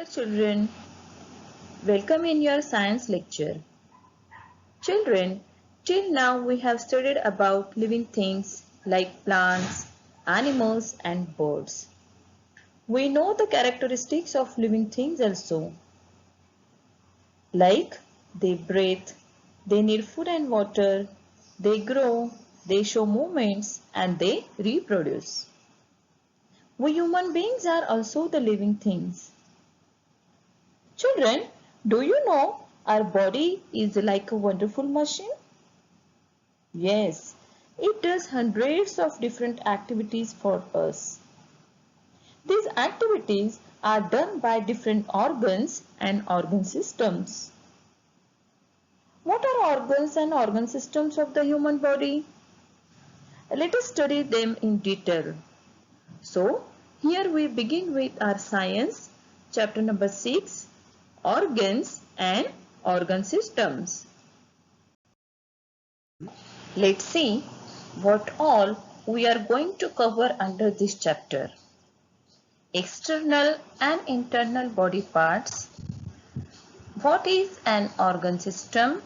Children, welcome in your science lecture. Children, till now we have studied about living things like plants, animals and birds. We know the characteristics of living things also, like they breathe, they need food and water, they grow, they show movements and they reproduce. We human beings are also the living things. Children, do you know our body is like a wonderful machine? Yes, it does hundreds of different activities for us. These activities are done by different organs and organ systems. What are organs and organ systems of the human body? Let us study them in detail. So, here we begin with our science, chapter number 6, organs and organ systems. Let's see what all we are going to cover under this chapter. External and internal body parts. What is an organ system?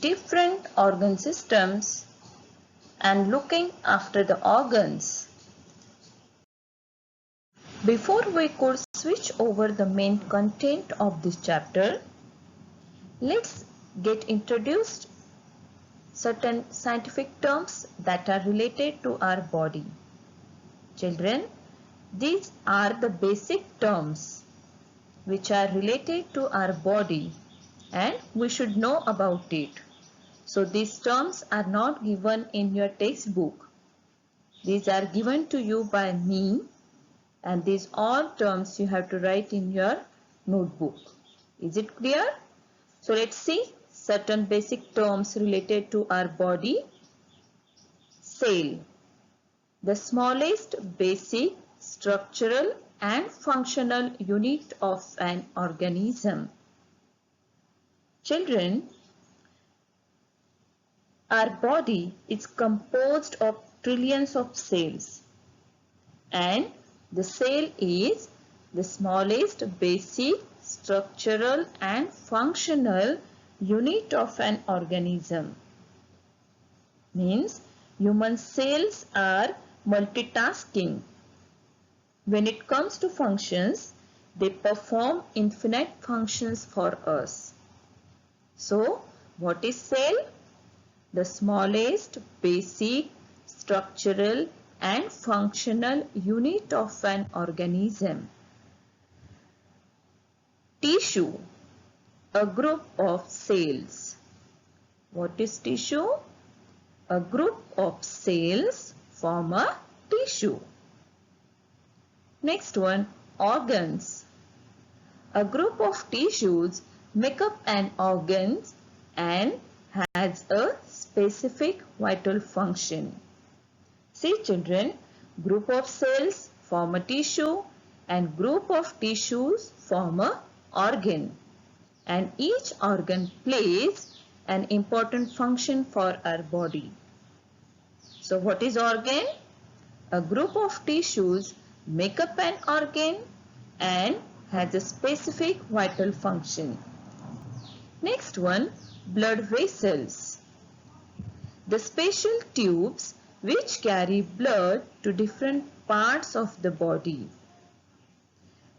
Different organ systems and looking after the organs. Before we could switch over the main content of this chapter, let's get introduced certain scientific terms that are related to our body. Children, these are the basic terms which are related to our body and we should know about it. So these terms are not given in your textbook. These are given to you by me and these all terms you have to write in your notebook. Is it clear? So let's see certain basic terms related to our body. Cell, the smallest basic structural and functional unit of an organism. Children, our body is composed of trillions of cells and the cell is the smallest basic structural and functional unit of an organism. Means human cells are multitasking. When it comes to functions, they perform infinite functions for us. So, what is cell? The smallest basic structural and functional unit of an organism. Tissue, a group of cells. What is tissue? A group of cells form a tissue. Next one, organs. A group of tissues make up an organ and has a specific vital function. See children, group of cells form a tissue and group of tissues form a organ. And each organ plays an important function for our body. So what is organ? A group of tissues make up an organ and has a specific vital function. Next one, blood vessels. The special tubes which carry blood to different parts of the body.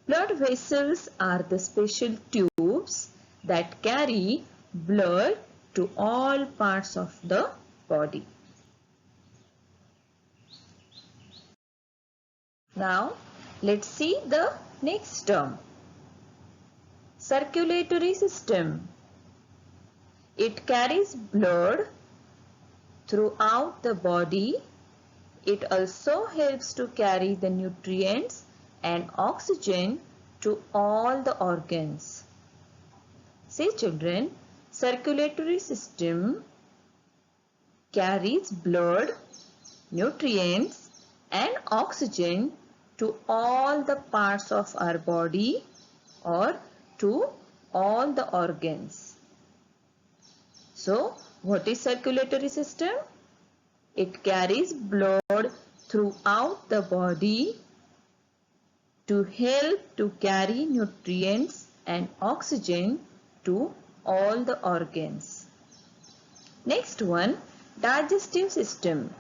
Blood vessels are the special tubes that carry blood to all parts of the body. Now, let's see the next term. Circulatory system. It carries blood throughout the body. It also helps to carry the nutrients and oxygen to all the organs. See children, circulatory system carries blood, nutrients and oxygen to all the parts of our body or to all the organs. So, what is circulatory system? It carries blood throughout the body to help to carry nutrients and oxygen to all the organs. Next one, digestive system.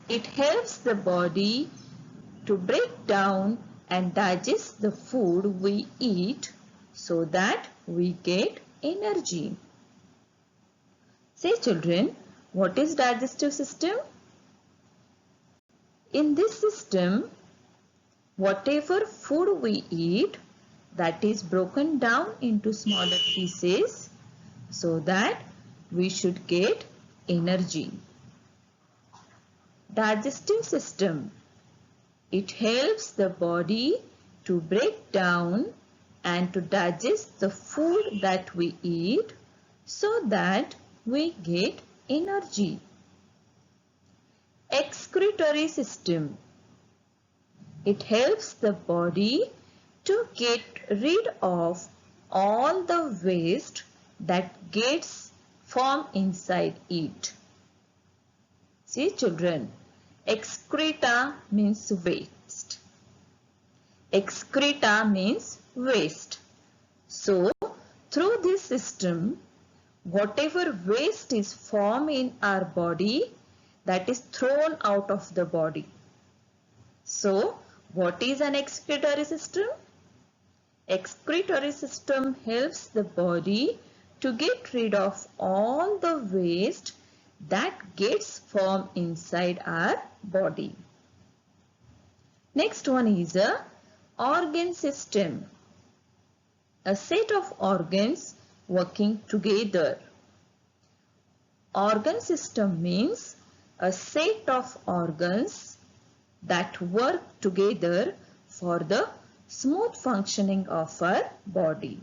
It helps the body to break down and digest the food we eat so that we get energy. Say children, what is digestive system? In this system, whatever food we eat, that is broken down into smaller pieces so that we should get energy. Digestive system. It helps the body to break down and to digest the food that we eat so that we get energy. Excretory system. It helps the body to get rid of all the waste that gets formed inside it. See children, excreta means waste. Excreta means waste. So, through this system, whatever waste is formed in our body, that is thrown out of the body. So, what is an excretory system? Excretory system helps the body to get rid of all the waste that gets formed inside our body. Next one is a organ system. A set of organs working together. Organ system means a set of organs that work together for the smooth functioning of our body.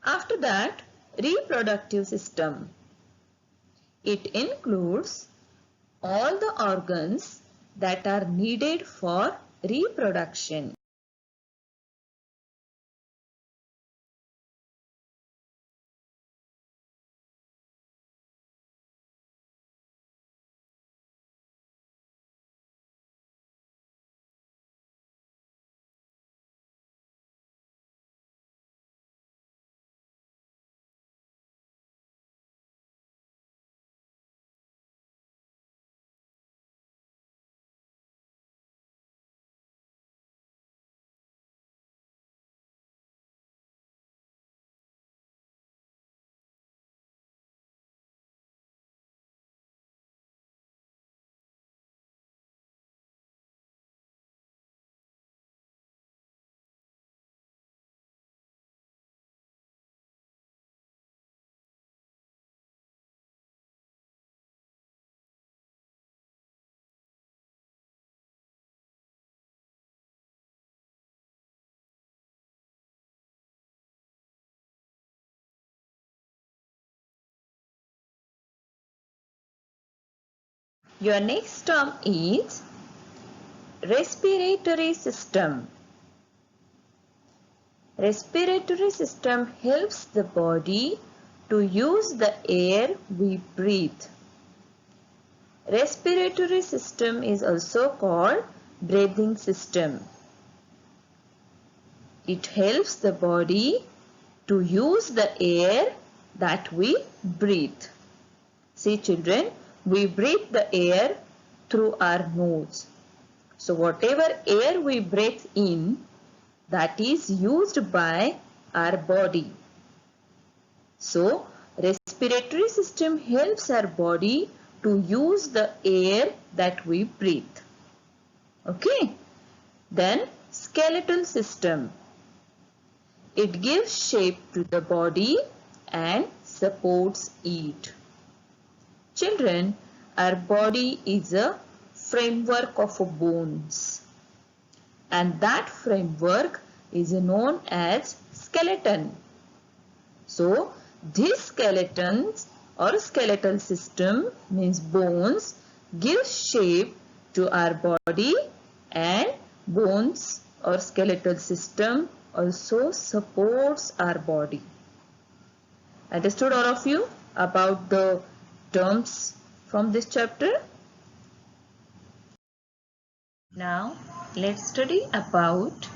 After that, reproductive system. It includes all the organs that are needed for reproduction. Your next term is respiratory system. Respiratory system helps the body to use the air we breathe. Respiratory system is also called breathing system. It helps the body to use the air that we breathe. See children, we breathe the air through our nose. So whatever air we breathe in, that is used by our body. So respiratory system helps our body to use the air that we breathe. Okay. Then skeletal system. It gives shape to the body and supports it. Children, our body is a framework of bones, and that framework is known as skeleton. So, these skeletons or skeletal system means bones gives shape to our body, and bones or skeletal system also supports our body. Understood all of you about the terms from this chapter? Now let's study about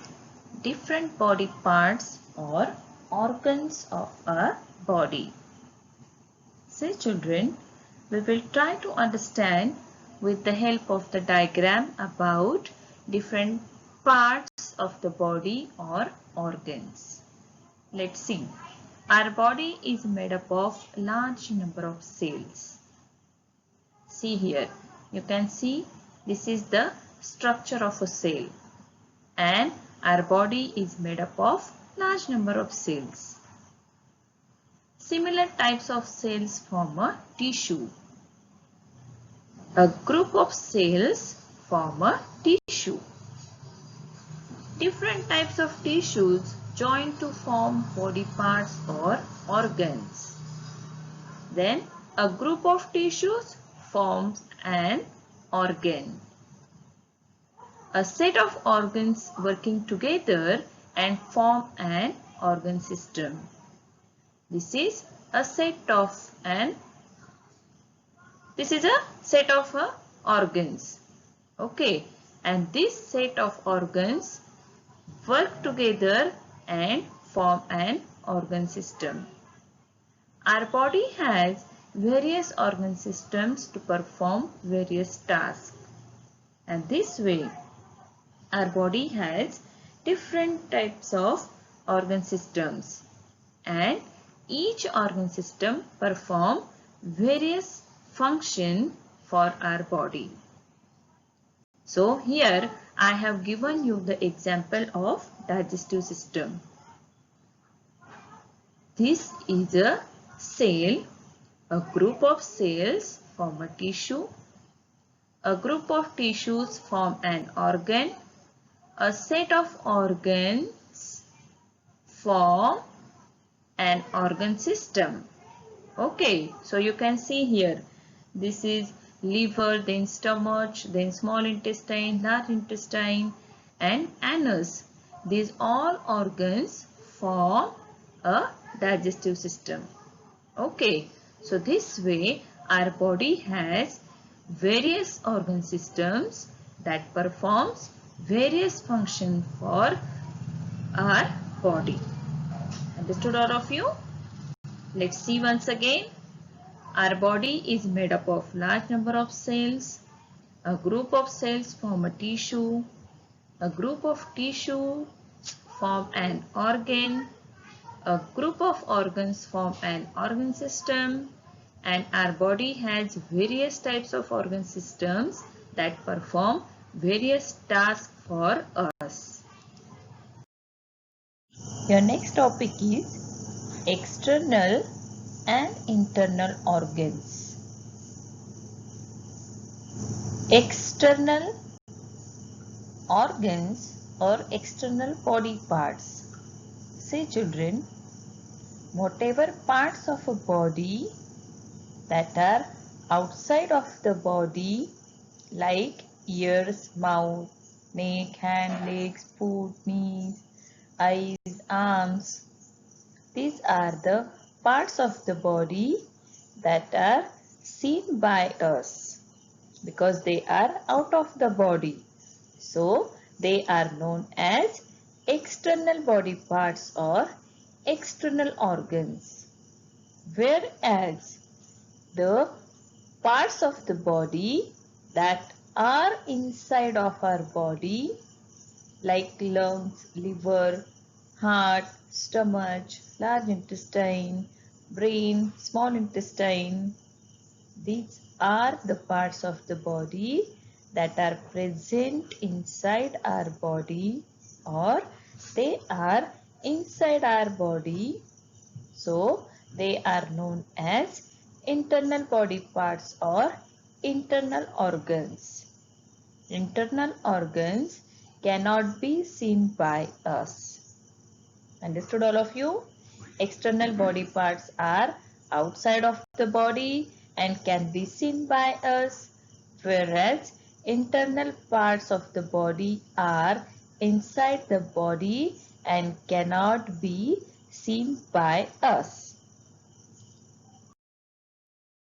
different body parts or organs of our body. Say children, we will try to understand with the help of the diagram about different parts of the body or organs. Let's see. Our body is made up of large number of cells. See here, you can see this is the structure of a cell, and our body is made up of large number of cells. Similar types of cells form a tissue. A group of cells form a tissue. Different types of tissues join to form body parts or organs. Then a group of tissues forms an organ. A set of organs working together and form an organ system. This is a set of organs. Okay, and this set of organs work together and form an organ system. Our body has various organ systems to perform various tasks, and this way our body has different types of organ systems, and each organ system perform various function for our body. So here I have given you the example of digestive system. This is a cell. A group of cells form a tissue. A group of tissues form an organ. A set of organs form an organ system. Okay, so you can see here, this is liver, then stomach, then small intestine, large intestine, and anus. These all organs form a digestive system. Okay, so this way our body has various organ systems that performs various functions for our body. Understood all of you? Let's see once again. Our body is made up of large number of cells. A group of cells form a tissue. A group of tissue form an organ. A group of organs form an organ system. And our body has various types of organ systems that perform various tasks for us. Your next topic is external and internal organs. External organs or external body parts. Say children, whatever parts of a body that are outside of the body, like ears, mouth, neck, hand, legs, foot, knees, eyes, arms. These are the parts of the body that are seen by us because they are out of the body. So they are known as external body parts or external organs. Whereas the parts of the body that are inside of our body, like lungs, liver, heart, stomach, large intestine, brain, small intestine, these are the parts of the body that are present inside our body, or they are inside our body. So they are known as internal body parts or internal organs. Internal organs cannot be seen by us. Understood all of you? External body parts are outside of the body and can be seen by us, whereas internal parts of the body are inside the body and cannot be seen by us.